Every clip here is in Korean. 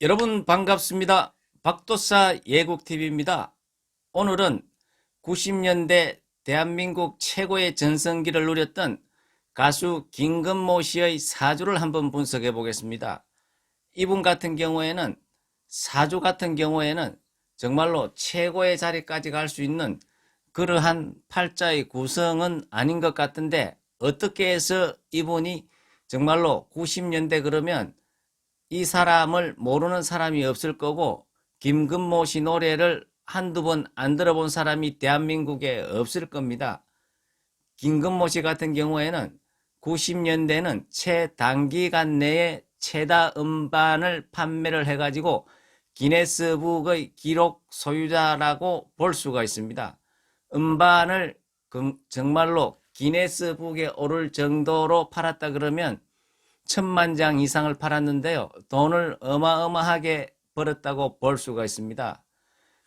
여러분 반갑습니다. 박도사 예국TV입니다. 오늘은 90년대 대한민국 최고의 전성기를 누렸던 가수 김건모 씨의 사주를 한번 분석해 보겠습니다. 이분 같은 경우에는 사주 같은 경우에는 정말로 최고의 자리까지 갈 수 있는 그러한 팔자의 구성은 아닌 것 같은데, 어떻게 해서 이분이 정말로 90년대 그러면 이 사람을 모르는 사람이 없을 거고, 김건모 씨 노래를 한두 번 안 들어본 사람이 대한민국에 없을 겁니다. 김건모 씨 같은 경우에는 90년대는 최단기간 내에 최다 음반을 판매를 해가지고 기네스북의 기록 소유자라고 볼 수가 있습니다. 음반을 정말로 기네스북에 오를 정도로 팔았다 그러면 1,000만 장 이상을 팔았는데요. 돈을 어마어마하게 벌었다고 볼 수가 있습니다.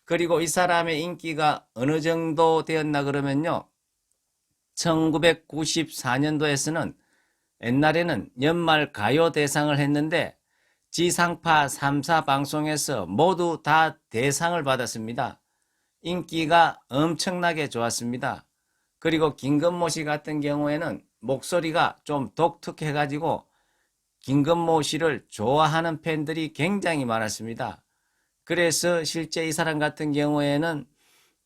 그리고 이 사람의 인기가 어느 정도 되었나 그러면요. 1994년도에서는 옛날에는 연말 가요 대상을 했는데 지상파 3사 방송에서 모두 다 대상을 받았습니다. 인기가 엄청나게 좋았습니다. 그리고 김건모 씨 같은 경우에는 목소리가 좀 독특해가지고 김건모 씨를 좋아하는 팬들이 굉장히 많았습니다. 그래서 실제 이 사람 같은 경우에는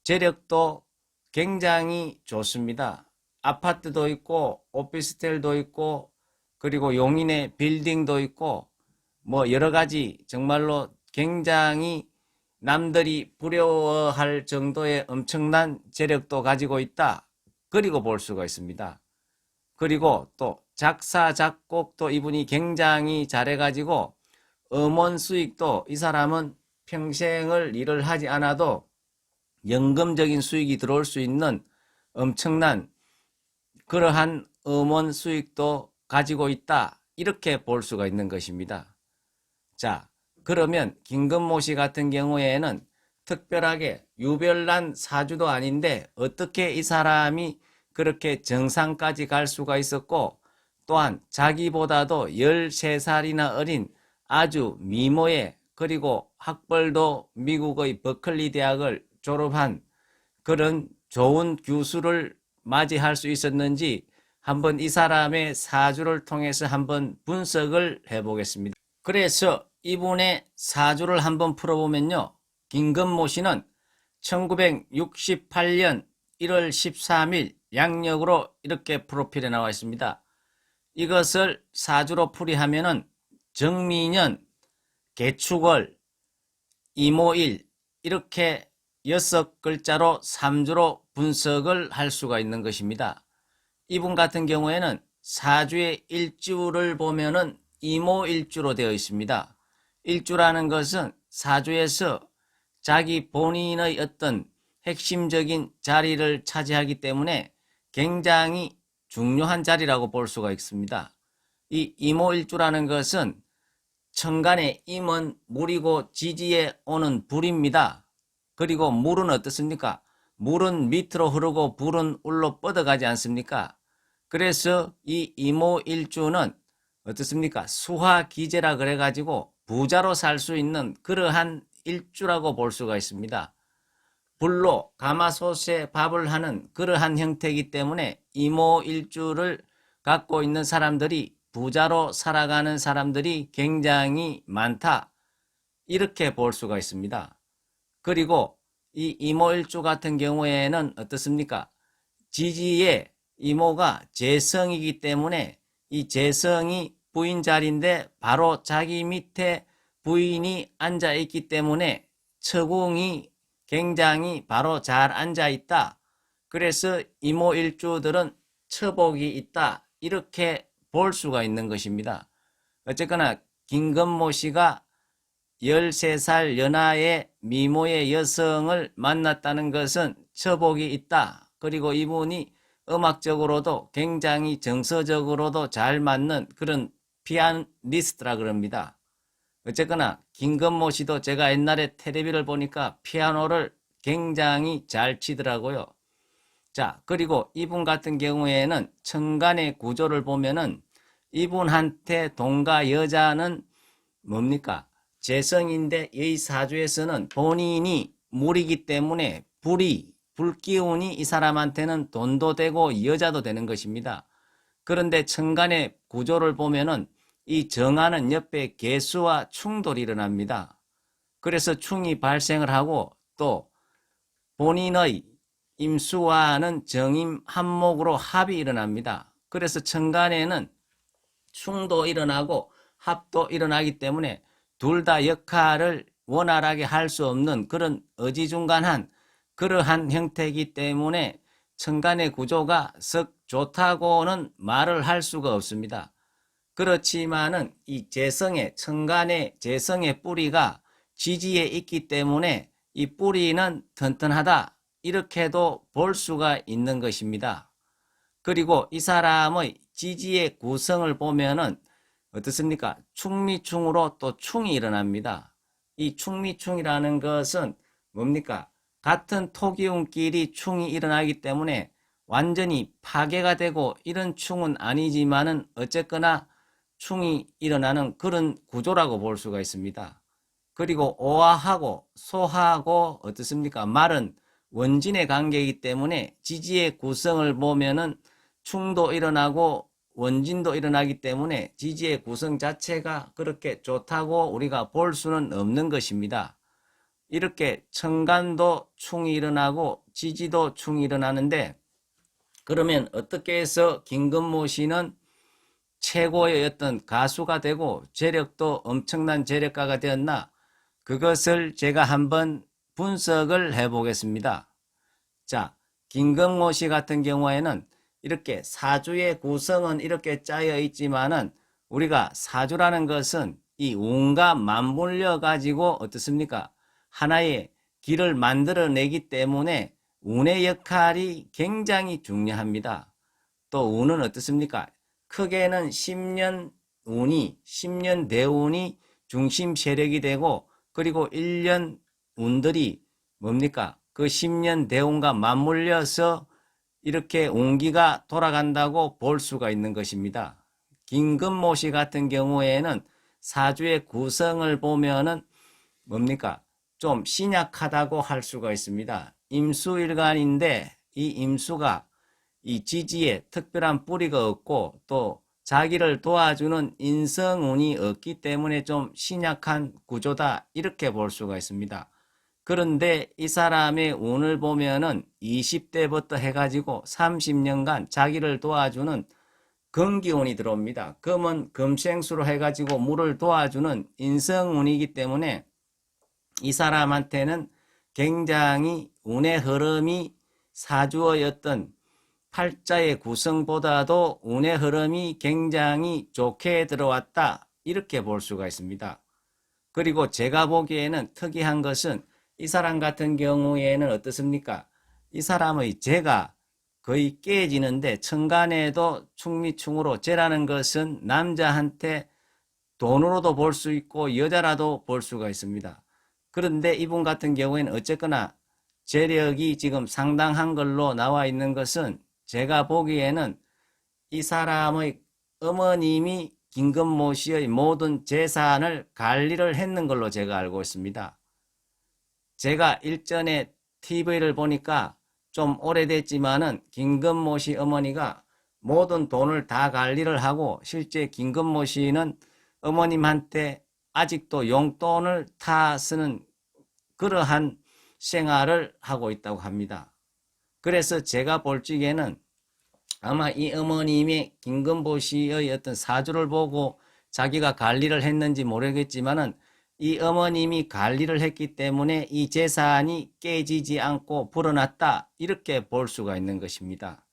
재력도 굉장히 좋습니다. 아파트도 있고 오피스텔도 있고 그리고 용인에 빌딩도 있고 뭐 여러 가지 정말로 굉장히 남들이 부러워할 정도의 엄청난 재력도 가지고 있다. 그리고 볼 수가 있습니다. 그리고 또 작사, 작곡도 이분이 굉장히 잘해가지고 음원 수익도 이 사람은 평생을 일을 하지 않아도 연금적인 수익이 들어올 수 있는 엄청난 그러한 음원 수익도 가지고 있다. 이렇게 볼 수가 있는 것입니다. 자, 그러면 김건모 씨 같은 경우에는 특별하게 유별난 사주도 아닌데 어떻게 이 사람이 그렇게 정상까지 갈 수가 있었고, 또한 자기보다도 13살이나 어린 아주 미모에, 그리고 학벌도 미국의 버클리 대학을 졸업한 그런 좋은 교수를 맞이할 수 있었는지 한번 이 사람의 사주를 통해서 한번 분석을 해보겠습니다. 그래서 이분의 사주를 한번 풀어보면요. 김건모 씨는 1968년 1월 13일 양력으로 이렇게 프로필에 나와 있습니다. 이것을 사주로 풀이하면은 정미년, 개축월, 이모일 이렇게 6글자로 3주로 분석을 할 수가 있는 것입니다. 이분 같은 경우에는 사주의 일주를 보면은 이모일주로 되어 있습니다. 일주라는 것은 사주에서 자기 본인의 어떤 핵심적인 자리를 차지하기 때문에 굉장히 중요한 자리라고 볼 수가 있습니다. 이 이모일주라는 것은 천간의 임은 물이고 지지에 오는 불입니다. 그리고 물은 어떻습니까? 물은 밑으로 흐르고 불은 울로 뻗어가지 않습니까? 그래서 이 이모일주는 어떻습니까? 수화기제라 그래가지고 부자로 살 수 있는 그러한 일주라고 볼 수가 있습니다. 불로 가마솥에 밥을 하는 그러한 형태이기 때문에 이모일주를 갖고 있는 사람들이 부자로 살아가는 사람들이 굉장히 많다. 이렇게 볼 수가 있습니다. 그리고 이 이모일주 같은 경우에는 어떻습니까? 지지의 이모가 재성이기 때문에 이 재성이 부인 자리인데 바로 자기 밑에 부인이 앉아 있기 때문에 처궁이 굉장히 바로 잘 앉아 있다. 그래서 이모일주들은 처복이 있다. 이렇게 볼 수가 있는 것입니다. 어쨌거나 김건모 씨가 13살 연하의 미모의 여성을 만났다는 것은 처복이 있다. 그리고 이분이 음악적으로도 굉장히 정서적으로도 잘 맞는 그런 피아니스트라 그럽니다. 어쨌거나 김건모 씨도 제가 옛날에 텔레비를 보니까 피아노를 굉장히 잘 치더라고요. 자, 그리고 이분 같은 경우에는 천간의 구조를 보면은 이분한테 동가 여자는 뭡니까? 재성인데 이 사주에서는 본인이 물이기 때문에 불기운이 이 사람한테는 돈도 되고 여자도 되는 것입니다. 그런데 천간의 구조를 보면은 이 정하는 옆에 개수와 충돌이 일어납니다. 그래서 충이 발생을 하고 또 본인의 임수와는 정임 한목으로 합이 일어납니다. 그래서 천간에는 충도 일어나고 합도 일어나기 때문에 둘 다 역할을 원활하게 할 수 없는 그런 어지중간한 그러한 형태이기 때문에 천간의 구조가 썩 좋다고는 말을 할 수가 없습니다. 그렇지만은 이 천간의 재성의 뿌리가 지지에 있기 때문에 이 뿌리는 튼튼하다 이렇게도 볼 수가 있는 것입니다. 그리고 이 사람의 지지의 구성을 보면은 어떻습니까? 충미충으로 또 충이 일어납니다. 이 충미충이라는 것은 뭡니까? 같은 토기운끼리 충이 일어나기 때문에 완전히 파괴가 되고 이런 충은 아니지만은 어쨌거나 충이 일어나는 그런 구조라고 볼 수가 있습니다. 그리고 오화하고 소하고 어떻습니까? 말은 원진의 관계이기 때문에 지지의 구성을 보면은 충도 일어나고 원진도 일어나기 때문에 지지의 구성 자체가 그렇게 좋다고 우리가 볼 수는 없는 것입니다. 이렇게 천간도 충이 일어나고 지지도 충이 일어나는데 그러면 어떻게 해서 김건모 씨는 최고의 어떤 가수가 되고 재력도 엄청난 재력가가 되었나? 그것을 제가 한번 분석을 해보겠습니다. 자, 김건모 씨 같은 경우에는 이렇게 사주의 구성은 이렇게 짜여 있지만은 우리가 사주라는 것은 이 운과 맞물려 가지고 어떻습니까? 하나의 길을 만들어내기 때문에 운의 역할이 굉장히 중요합니다. 또 운은 어떻습니까? 크게는 10년 운이 10년 대운이 중심 세력이 되고 그리고 1년 운들이 뭡니까? 그 10년 대운과 맞물려서 이렇게 운기가 돌아간다고 볼 수가 있는 것입니다. 김건모 씨 같은 경우에는 사주의 구성을 보면은 뭡니까? 좀 신약하다고 할 수가 있습니다. 임수일간인데 이 임수가 이 지지에 특별한 뿌리가 없고 또 자기를 도와주는 인성운이 없기 때문에 좀 신약한 구조다 이렇게 볼 수가 있습니다. 그런데 이 사람의 운을 보면은 20대부터 해가지고 30년간 자기를 도와주는 금기운이 들어옵니다. 금은 금생수로 해가지고 물을 도와주는 인성운이기 때문에 이 사람한테는 굉장히 운의 흐름이 사주의 어떤 팔자의 구성보다도 운의 흐름이 굉장히 좋게 들어왔다 이렇게 볼 수가 있습니다. 그리고 제가 보기에는 특이한 것은 이 사람 같은 경우에는 어떻습니까? 이 사람의 재가 거의 깨지는데 천간에도 충미충으로 재라는 것은 남자한테 돈으로도 볼 수 있고 여자라도 볼 수가 있습니다. 그런데 이분 같은 경우에는 어쨌거나 재력이 지금 상당한 걸로 나와 있는 것은 제가 보기에는 이 사람의 어머님이 김건모 씨의 모든 재산을 관리를 했는 걸로 제가 알고 있습니다. 제가 일전에 TV를 보니까 좀 오래됐지만은 김건모 씨 어머니가 모든 돈을 다 관리를 하고 실제 김건모 씨는 어머님한테 아직도 용돈을 타 쓰는 그러한 생활을 하고 있다고 합니다. 그래서 제가 볼 적에는 아마 이 어머님이 김건모 씨의 어떤 사주를 보고 자기가 관리를 했는지 모르겠지만은 이 어머님이 관리를 했기 때문에 이 재산이 깨지지 않고 불어났다 이렇게 볼 수가 있는 것입니다.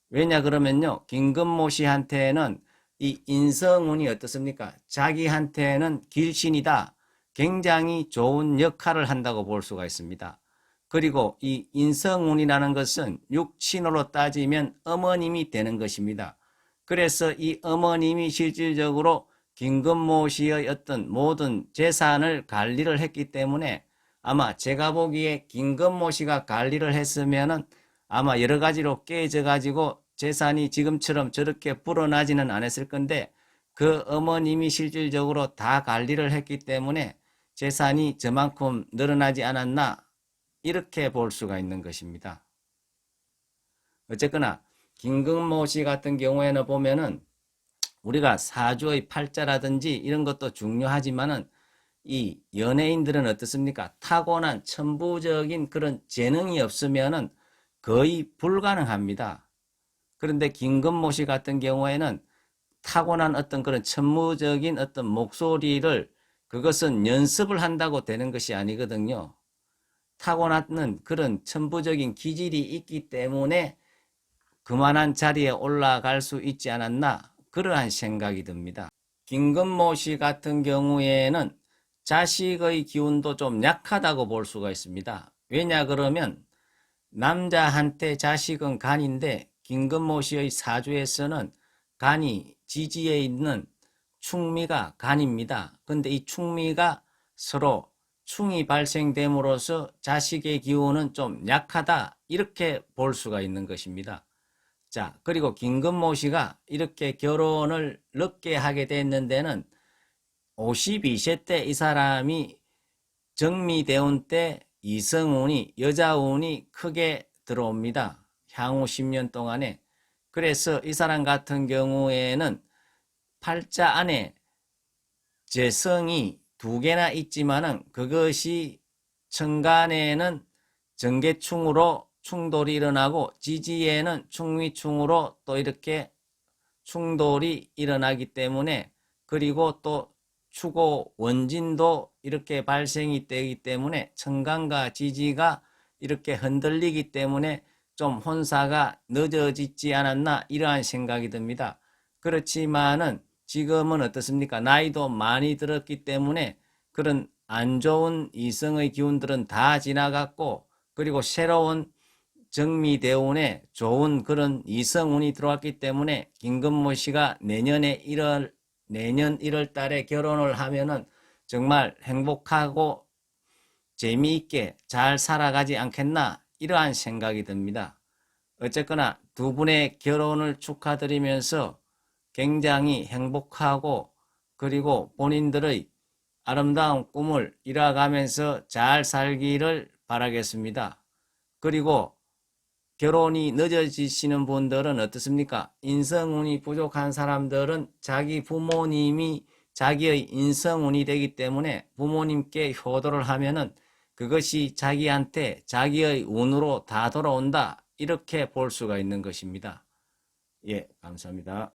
왜냐 그러면요 김건모 씨한테는 이 인성운이 어떻습니까? 자기한테는 길신이다. 굉장히 좋은 역할을 한다고 볼 수가 있습니다. 그리고 이 인성운이라는 것은 육친으로 따지면 어머님이 되는 것입니다. 그래서 이 어머님이 실질적으로 김건모 씨의 어떤 모든 재산을 관리를 했기 때문에 아마 제가 보기에 김건모 씨가 관리를 했으면은 아마 여러 가지로 깨져 가지고 재산이 지금처럼 저렇게 불어나지는 않았을 건데 그 어머님이 실질적으로 다 관리를 했기 때문에 재산이 저만큼 늘어나지 않았나 이렇게 볼 수가 있는 것입니다. 어쨌거나 김건모 씨 같은 경우에는 보면은 우리가 사주의 팔자라든지 이런 것도 중요하지만은 이 연예인들은 어떻습니까? 타고난 천부적인 그런 재능이 없으면은 거의 불가능합니다. 그런데 김건모 씨 같은 경우에는 타고난 어떤 그런 천무적인 어떤 목소리를 그것은 연습을 한다고 되는 것이 아니거든요. 타고난 그런 천부적인 기질이 있기 때문에 그만한 자리에 올라갈 수 있지 않았나 그러한 생각이 듭니다. 김건모 씨 같은 경우에는 자식의 기운도 좀 약하다고 볼 수가 있습니다. 왜냐 그러면 남자한테 자식은 간인데 김건모 씨의 사주에서는 간이 지지에 있는 충미가 간입니다. 근데 이 충미가 서로 충이 발생됨으로써 자식의 기운은 좀 약하다 이렇게 볼 수가 있는 것입니다. 자, 그리고 김건모 씨가 이렇게 결혼을 늦게 하게 됐는 데는 52세 때 이 사람이 정미대운 때 이성운이 여자운이 크게 들어옵니다. 향후 10년 동안에. 그래서 이 사람 같은 경우에는 팔자 안에 재성이 두 개나 있지만은 그것이 천간에는 정계충으로 충돌이 일어나고 지지에는 충위충으로 또 이렇게 충돌이 일어나기 때문에 그리고 또 추고 원진도 이렇게 발생이 되기 때문에 천간과 지지가 이렇게 흔들리기 때문에 좀 혼사가 늦어지지 않았나 이러한 생각이 듭니다. 그렇지만은 지금은 어떻습니까? 나이도 많이 들었기 때문에 그런 안 좋은 이성의 기운들은 다 지나갔고 그리고 새로운 정미대운에 좋은 그런 이성운이 들어왔기 때문에 김건모 씨가 내년 1월 달에 결혼을 하면은 정말 행복하고 재미있게 잘 살아가지 않겠나 이러한 생각이 듭니다. 어쨌거나 두 분의 결혼을 축하드리면서 굉장히 행복하고 그리고 본인들의 아름다운 꿈을 이뤄가면서 잘 살기를 바라겠습니다. 그리고 결혼이 늦어지시는 분들은 어떻습니까? 인성운이 부족한 사람들은 자기 부모님이 자기의 인성운이 되기 때문에 부모님께 효도를 하면은 그것이 자기한테 자기의 운으로 다 돌아온다. 이렇게 볼 수가 있는 것입니다. 예, 감사합니다.